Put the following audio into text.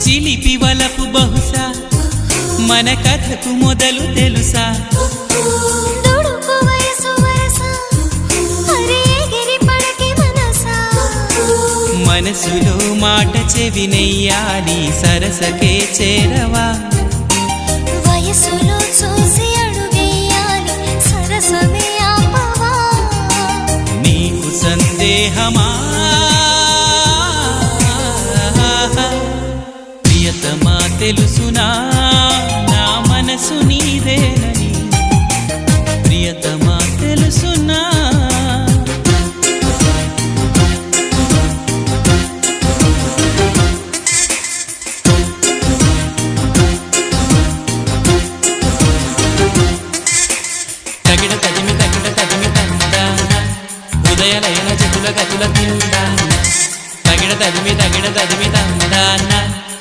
చిలిపి వలపు బహుశా మన కథకు మొదలు తెలుసా మనసులో మాట చెవినెయ్యాలి సరసకే చేరవా వయసులో చూసి అడుగేయాలి సరసమే ఆపవా నీకు సందేహమా ప్రియతమా తెలుసునా నా మనసు నీదేనని ప్రియతమా